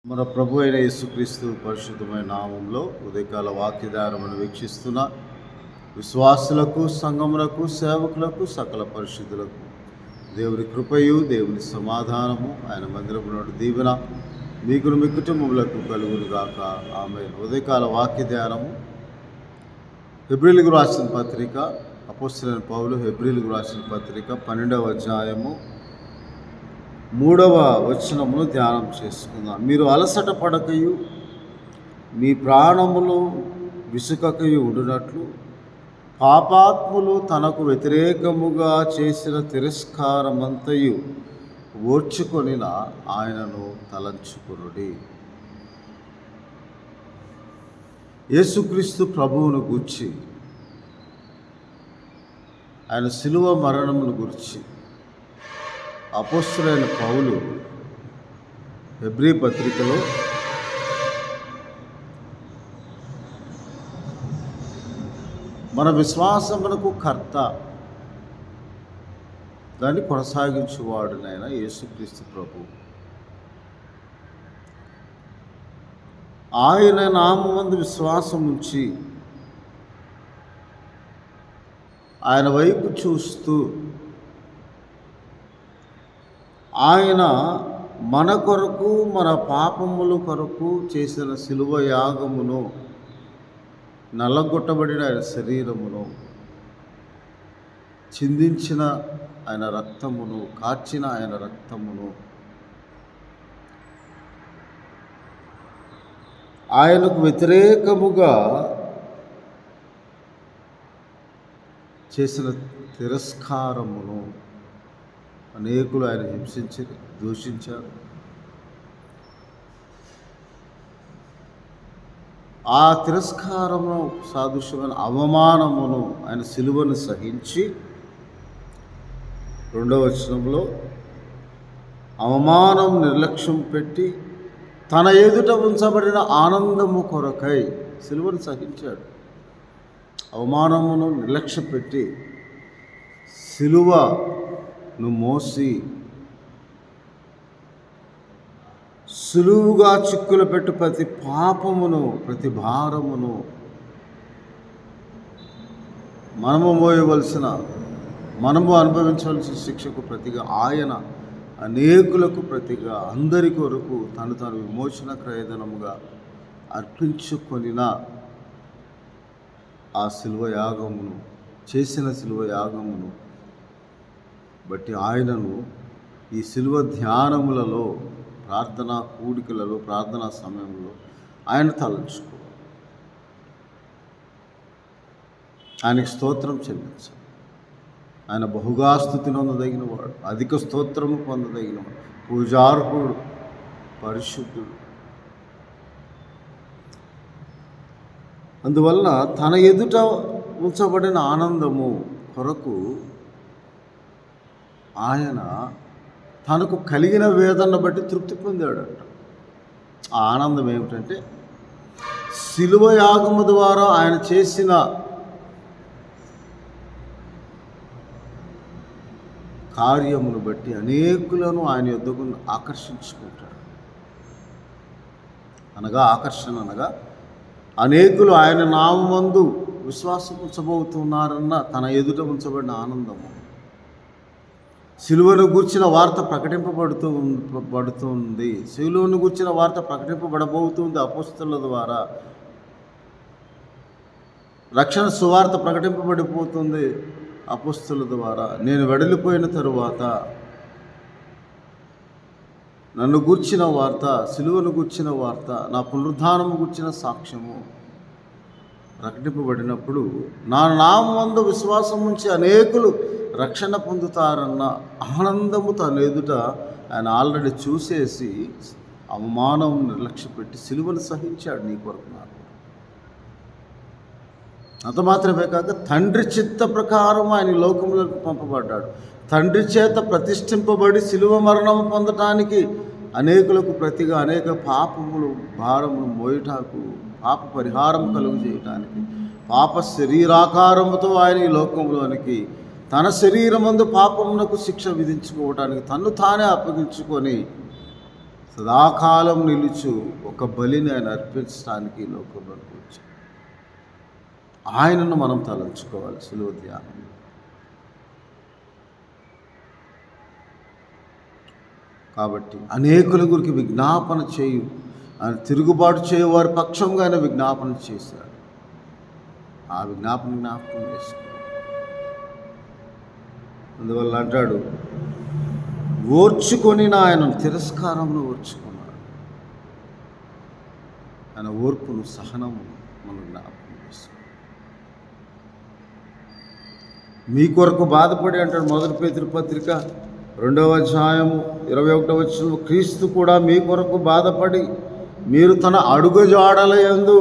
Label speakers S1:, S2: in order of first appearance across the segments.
S1: మన ప్రభు అయిన యేసుక్రీస్తు పరిశుద్ధమైన నామంలో ఉదయకాల వాక్యధారమును వీక్షిస్తున్న విశ్వాసులకు, సంఘములకు, సేవకులకు, సకల పరిశుద్ధులకు దేవుని కృపయు, దేవుని సమాధానము, ఆయన మందిరములో దీవెన మీకును మీ కుటుంబములకు కలుగును గాక. ఆమేన్. ఉదయకాల వాక్యధ్యానము హెబ్రీయులకు రాసిన పత్రిక, అపోస్తలుడైన పౌలు హెబ్రీయులకు రాసిన పత్రిక 12వ అధ్యాయము 3వ వచనమును ధ్యానం చేసుకుందాం. మీరు అలసట పడకయు మీ ప్రాణములు విసుకకయు ఉండునట్లు పాపాత్ములు తనకు వ్యతిరేకముగా చేసిన తిరస్కారమంతయు ఓర్చుకొనిన ఆయనను తలంచుకొనుడి. యేసుక్రీస్తు ప్రభువును గూర్చి, ఆయన శిలువ మరణమును గురించి అపోస్తలుడైన పౌలు హెబ్రీ పత్రికలో మన విశ్వాసమునకు కర్త, దాన్ని కొనసాగించువాడునైన యేసుక్రీస్తు ప్రభు, ఆయన నామమందు విశ్వాసం ఉంచి ఆయన వైపు చూస్తూ ఆయన మన కొరకు, మన పాపముల కొరకు చేసిన శిలువ యాగమును, నల్లగొట్టబడిన ఆయన శరీరమును, చిందించిన ఆయన రక్తమును, కార్చిన ఆయన రక్తమును, ఆయనకు వ్యతిరేకముగా చేసిన తిరస్కారమును అనేకులు ఆయన హింసించారు, దూషించారు. ఆ తిరస్కారము సాదృశ్యమైన అవమానమును ఆయన సిలువను సహించి 2వ వచనంలో అవమానం నిర్లక్ష్యం పెట్టి తన ఎదుట ఉంచబడిన ఆనందము కొరకై సిలువను సహించాడు. అవమానమును నిర్లక్ష్యం పెట్టి సిలువను మోసి సులువుగా చిక్కులు పెట్టు ప్రతి పాపమును, ప్రతి భారమును మనము అనుభవించవలసిన శిక్షకు ప్రతిగా ఆయన అనేకులకు ప్రతిగా అందరి కొరకు తను విమోచన క్రయధనముగా అర్పించుకొనిన ఆ శిలువ యాగమును, చేసిన శిలువ యాగమును బట్టి ఆయనను ఈ శిలువ ధ్యానములలో, ప్రార్థనా కూడికలలో, ప్రార్థనా సమయంలో ఆయన తలంచుకో, ఆయనకి స్తోత్రం చెల్లించాలి. ఆయన బహుగా స్తుతి నొందదగిన వాడు, అధిక స్తోత్రము పొందదగిన వాడు, పూజార్హుడు, పరిశుద్ధుడు. అందువలన తన ఎదుట ఉంచబడిన ఆనందము కొరకు ఆయన తనకు కలిగిన వేదన బట్టి తృప్తి పొందాడట. ఆ ఆనందం ఏమిటంటే, శిలువ యాగము ద్వారా ఆయన చేసిన కార్యమును బట్టి అనేకులను ఆయన యొద్దకు ఆకర్షించుకుంటాడు. ఆకర్షణ అనగా అనేకులు ఆయన నామమందు విశ్వాసం ఉంచబోతున్నారన్న తన ఎదుట ఉంచబడిన ఆనందము. సిలువను గూర్చిన వార్త ప్రకటింపబడుతుంది. సిలువను గూర్చిన వార్త ప్రకటింపబడబోతుంది అపోస్తలుల ద్వారా. రక్షణ సువార్త ప్రకటింపబడిపోతుంది అపోస్తలుల ద్వారా. నేను వెడలిపోయిన తరువాత నన్ను గూర్చిన వార్త, సిలువను గూర్చిన వార్త, నా పునరుద్ధానము గూర్చిన సాక్ష్యము ప్రకటింపబడినప్పుడు నా నామమందు విశ్వాసం ఉంచి అనేకులు రక్షణ పొందుతారన్న ఆనందము తన ఎదుట ఆయన ఆల్రెడీ చూసేసి అవమానం నిర్లక్ష్యపెట్టి సిలువను సహించాడు నీ కొరకు, నాకు. అంత మాత్రమే కాక తండ్రి చిత్త ప్రకారం ఆయన లోకంలోకి పంపబడ్డాడు. తండ్రి చేత ప్రతిష్ఠింపబడి సిలువ మరణం పొందటానికి, అనేకులకు ప్రతిగా అనేక పాపములు భారములు మోయటాకు, పాప పరిహారం కలుగు చేయటానికి, పాప శరీరాకారముతో ఆయన ఈ లోకంలోనికి తన శరీరమందు పాపమునకు శిక్ష విధించుకోవటానికి తన్ను తానే అప్పగించుకొని సదాకాలం నిలుచు ఒక బలిని ఆయన అర్పించడానికి ఈ లోకంలోకి వచ్చాడు. ఆయనను మనం తలంచుకోవాలి సిలువ ధ్యానం. కాబట్టి అనేకుల గురికి విజ్ఞాపన చేయు, ఆయన తిరుగుబాటు చేయు వారి పక్షంగా ఆయన విజ్ఞాపన చేశాడు. ఆ జ్ఞాపకం చేసుకో. అందువల్ల అంటాడు, ఓర్చుకొని ఆయన తిరస్కారంలో ఓర్చుకున్నాడు. ఆయన ఓర్పును, సహనము మనం జ్ఞాపకం చేసుకో. మీ కొరకు బాధపడి అంటాడు 1 పేతురు పత్రిక 2వ అధ్యాయము 21వ వచనం, క్రీస్తు కూడా మీ కొరకు బాధపడి మీరు తన అడుగుజాడల యందు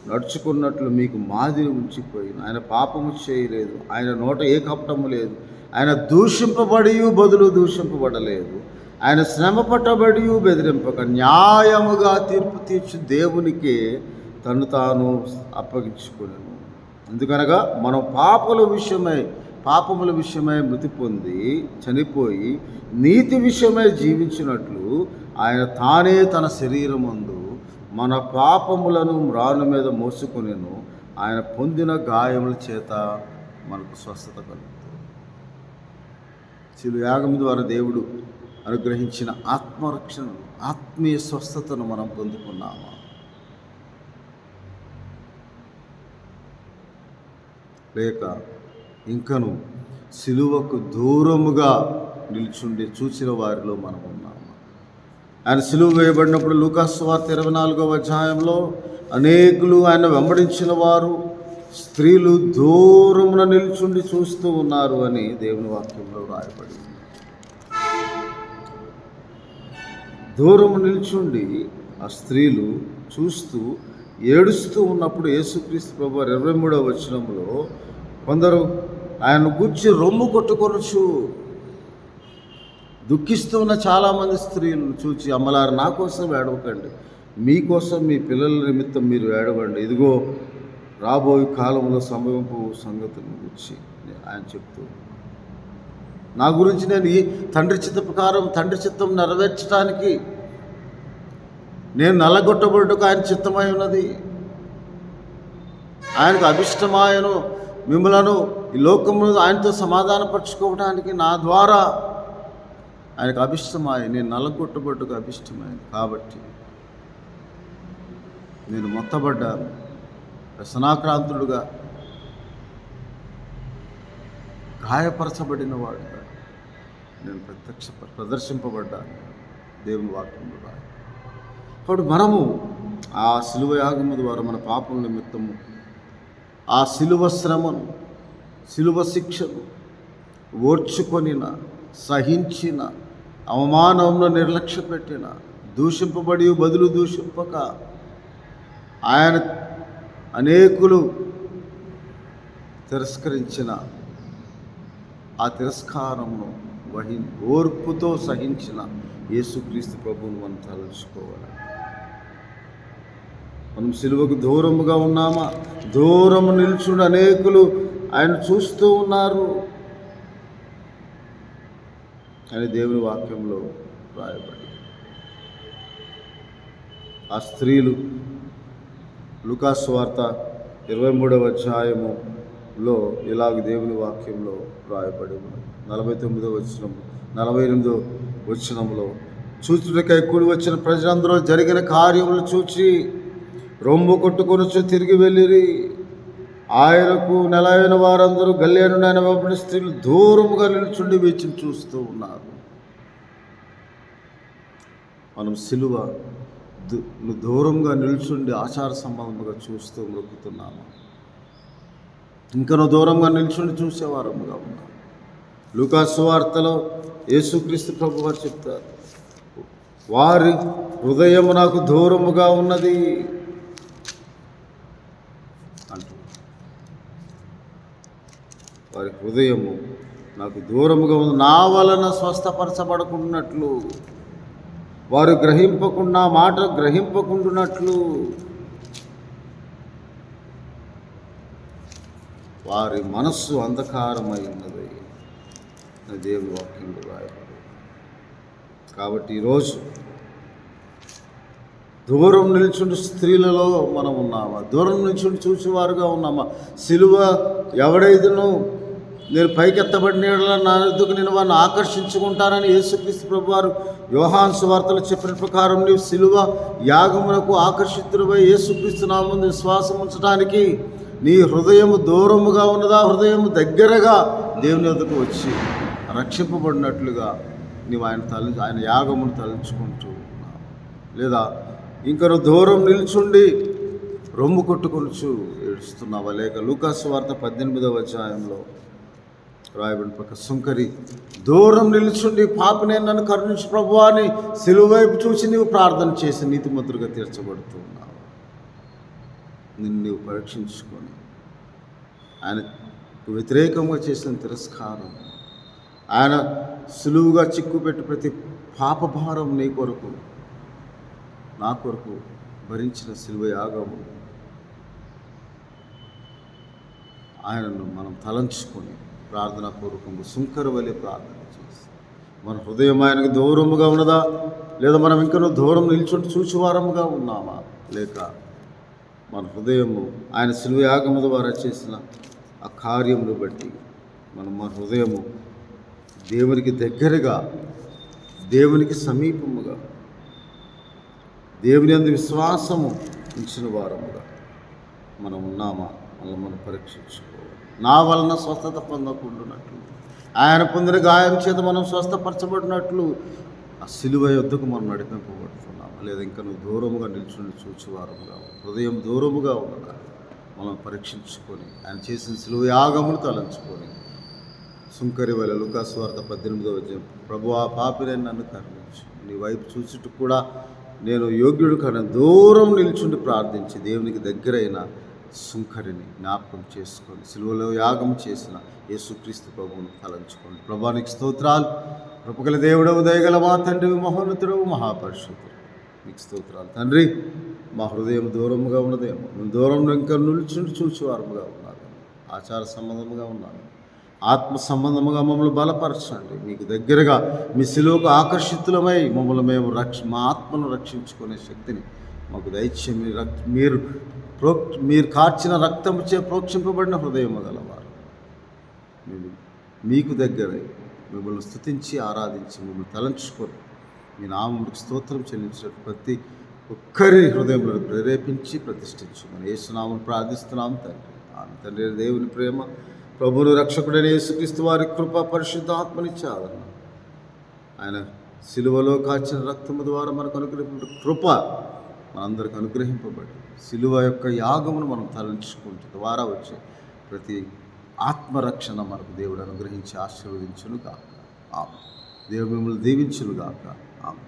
S1: నడుచుకున్నట్లు మీకు మాదిరి ఉంచిపోయిన. ఆయన పాపము చేయలేదు, ఆయన నోట ఏ కపటము లేదు, ఆయన దూషింపబడి బదులు దూషింపబడలేదు, ఆయన శ్రమ పట్టబడి బెదిరింపక న్యాయముగా తీర్పు తీర్చి దేవునికే తను తాను అప్పగించుకునేను. ఎందుకనగా మనం పాపముల విషయమై మృతి పొంది చనిపోయి నీతి విషయమై జీవించినట్లు ఆయన తానే తన శరీరమందు మన పాపములను మ్రాను మీద మోసుకొనెను. ఆయన పొందిన గాయముల చేత మనకు స్వస్థత కలుగుతుంది. శిలువ యాగం ద్వారా దేవుడు అనుగ్రహించిన ఆత్మరక్షణను, ఆత్మీయ స్వస్థతను మనం పొందుకున్నామా? లేక ఇంకను సిలువకు దూరముగా నిల్చుండి చూసిన వారిలో మనం ఉన్నామా? ఆయన సిలువ వేయబడినప్పుడు లూకాసు సువార్త 24వ అధ్యాయంలో అనేకులు ఆయన వెంబడించిన వారు, స్త్రీలు దూరమున నిల్చుండి చూస్తూ ఉన్నారు అని దేవుని వాక్యంలో రాయబడింది. దూరము నిల్చుండి ఆ స్త్రీలు చూస్తూ ఏడుస్తూ ఉన్నప్పుడు యేసుక్రీస్తు ప్రభువు 23వ వచనంలో కొందరు ఆయన గూర్చి రొమ్ము కొట్టుకొనొచ్చు దుఃఖిస్తూ ఉన్న చాలామంది స్త్రీలను చూచి, అమ్మలారు నా కోసం ఏడవకండి, మీకోసం మీ పిల్లల నిమిత్తం మీరు ఏడవండి, ఇదిగో రాబోయే కాలంలో సంభవింపు సంగతులను గురించి ఆయన చెప్తూ, నా గురించి నేను ఈ తండ్రి చిత్త ప్రకారం తండ్రి చిత్తం నెరవేర్చడానికి నేను నల్లగొట్టబడుటకు ఆయన చిత్తమై ఉన్నది. ఆయనకు అభిష్టమాయను మిమ్మలను ఈ లోకము ఆయనతో సమాధానపరచుకోవడానికి నా ద్వారా ఆయనకు అభిష్టమాయ, నేను నల్లగొట్టబడుటకు అభిష్టమైంది. కాబట్టి నేను మొత్తబడ్డాను, వ్యసనాక్రాంతుడుగా, గాయపరచబడిన వాడుగా నేను ప్రదర్శింపబడ్డాను. దేవుని వాక్యంలో రాయి. కాబట్టి మనము ఆ సిలువ యాగము ద్వారా మన పాపం నిమిత్తము ఆ సిలువ శ్రమను, సిలువ శిక్షను ఓర్చుకొనిన, సహించిన, అవమానంలో నిర్లక్ష్య పెట్టిన, దూషింపబడి బదులు దూషింపక, ఆయన అనేకులు తిరస్కరించిన ఆ తిరస్కారమును ఓర్పుతో సహించిన యేసుక్రీస్తు ప్రభువును మనం తలుచుకోవాలి. మనం సిలువకు దూరముగా ఉన్నామా? దూరము నిల్చుండి అనేకులు ఆయన చూస్తూ ఉన్నారు అని దేవుని వాక్యంలో రాయబడి. ఆ స్త్రీలు లూకాసు సువార్త 23వ అధ్యాయములో ఇలాగ దేవుని వాక్యంలో రాయబడి ఉన్నది. 49వ వచనం, 48వ వచనంలో, చూచుటకై కూడి వచ్చిన ప్రజలందరూ జరిగిన కార్యములు చూచి రొమ్ము కొట్టుకొనొచ్చు తిరిగి వెళ్ళిరి. ఆయనకు నెలైన వారందరూ గల్లియను ఆయన వెంబడి స్త్రీలు దూరముగా నిల్చుండి వేచి చూస్తూ ఉన్నారు. మనం సిలువ దూరంగా నిల్చుండి ఆచార సంబంధంగా చూస్తూ మొక్కుతున్నాము. ఇంకనూ దూరంగా నిల్చుండి చూసేవారముగా ఉన్నాం. లూకాసు సువార్తలో యేసుక్రీస్తు ప్రభు వారు చెప్తారు, వారి హృదయము నాకు దూరముగా ఉన్నది అంటూ. వారి హృదయము నాకు దూరముగా ఉంది, నా వలన స్వస్థపరచబడకున్నట్లు, వారు గ్రహింపకుండా మాట గ్రహింపకుండునట్లు, వారి మనస్సు అంధకారమై ఉన్నది దేవుని వాక్యంలో రాయబడి. కాబట్టి ఈరోజు దూరం నిల్చుండి స్త్రీలలో మనం ఉన్నామా? దూరం నిల్చుండి చూసేవారుగా ఉన్నామా? సిలువ ఎవడైదును నేను పైకెత్తబడిన యెడల నా యొద్దకు నేను వారిని ఆకర్షించుకుంటానని యేసుక్రీస్తు ప్రభువారు యోహాను సువార్తలో చెప్పిన ప్రకారం నీవు సిలువ యాగమునకు ఆకర్షితుడిపై యేసుక్రీస్తు నామమున విశ్వాసం ఉంచడానికి నీ హృదయము దూరముగా ఉన్నదా, హృదయము దగ్గరగా దేవుని యొద్దకు వచ్చి రక్షింపబడినట్లుగా నీవు ఆయన యాగమును తలుచుకుంటూ ఉన్నావు? లేదా ఇంకా నువ్వు దూరం నిల్చుండి రొమ్ము కొట్టుకొనుచు ఏడుస్తున్నావా? లేక లూకాసు వార్త 18వ అధ్యాయంలో రాయబడిన పక్క సుంకరి దూరం నిల్చుండి పాపినే నన్ను కరుణించు ప్రభువా అని సిలువ వైపు చూసి నీవు ప్రార్థన చేసి నీతిమంతులుగా తీర్చబడుతున్నావు. నిన్ను నీవు పరీక్షించుకొని ఆయన వ్యతిరేకంగా చేసిన తిరస్కారం, ఆయన సులువుగా చిక్కుపెట్టి ప్రతి పాపభారం నీ కొరకు నా కొరకు భరించిన సిలువ యాగము ఆయనను మనం తలంచుకొని ప్రార్థనాపూర్వకంగా సుంకరు వలె ప్రార్థన చేసి మన హృదయం ఆయనకు దూరముగా ఉన్నదా, లేదా మనం ఇంకా దూరం నిల్చుంటూ చూచువారముగా ఉన్నామా? లేక మన హృదయము ఆయన సిలువ యాగము ద్వారా చేసిన ఆ కార్యమును బట్టి మన హృదయము దేవునికి దగ్గరగా, దేవునికి సమీపముగా, దేవుని యందు విశ్వాసము ఉంచిన వారముగా మనం ఉన్నామా? మనం పరీక్షించుకోవాలి. నా వలన స్వస్థత పొందకుండానట్లు, ఆయన పొందిన గాయం చేత మనం స్వస్థపరచబడినట్లు ఆ సిలువ యొద్దకు మనం నడిపింపబడుతున్నాము. లేదా ఇంకా నువ్వు దూరముగా నిల్చుని చూచువారముగా, హృదయం దూరముగా ఉన్నదా మనం పరీక్షించుకొని ఆయన చేసిన సిలువ యాగమును తలంచుకొని సుంకరి వలె లూకాసు వార్త 18వ అధ్యాయం ప్రభువా పాపినే నన్ను కరుణించు, నీ వైపు చూచుటకు కూడా నేను యోగ్యుడు కన్నా దూరం నిల్చుండి ప్రార్థించి దేవునికి దగ్గరైన సుంకరిని జ్ఞాపకం చేసుకొని సిలువలో యాగం చేసిన యేసుక్రీస్తు ప్రభువును తలంచుకోండి. ప్రభువానికి స్తోత్రాలు. కృపగల దేవుడవు, దయగల మా తండ్రి, మహోన్నతుడవు, మహాపరిశుద్ధుడు, నీకు స్తోత్రాలు తండ్రి. మా హృదయం దూరముగా ఉన్నదేమో, మేము దూరంలో ఇంకా నిల్చుండి చూసేవారముగా ఉన్నారు, ఆచార సంబంధముగా ఉన్నారు, ఆత్మ సంబంధముగా మమ్మల్ని బలపరచండి. మీకు దగ్గరగా మీ సిలువకు ఆకర్షితులమై మమ్మల్ని మేము మా ఆత్మను రక్షించుకునే శక్తిని మాకు దయచేసి మీరు కార్చిన రక్తముచే ప్రోక్షింపబడిన హృదయము గలవారు మీకు దగ్గరై మిమ్మల్ని స్తుతించి ఆరాధించి మిమ్మల్ని తలంచుకొని మీ నామమునకు స్తోత్రం చెల్లించినట్టు ప్రతి ఒక్కరి హృదయంలో ప్రేరేపించి ప్రతిష్ఠించమని యేసునామమును ప్రార్థిస్తున్నాం తండ్రి. ఆమె తండ్రి దేవుని ప్రేమ, ప్రభువును రక్షకుడైన యేసుక్రీస్తు వారి కృప, పరిశుద్ధ ఆత్మనిచ్చే ఆదరణ, ఆయన సిలువలో కాచిన రక్తము ద్వారా మనకు అనుగ్రహించిన కృప మనందరికి అనుగ్రహింపబడి సిలువ యొక్క యాగమును మనం తలంచుకుంటూ ద్వారా వచ్చే ప్రతి ఆత్మరక్షణ మనకు దేవుడు అనుగ్రహించి ఆశీర్వదించును గాక. ఆమె దేవుడు మిమ్మల్ని దీవించును గాక. ఆమె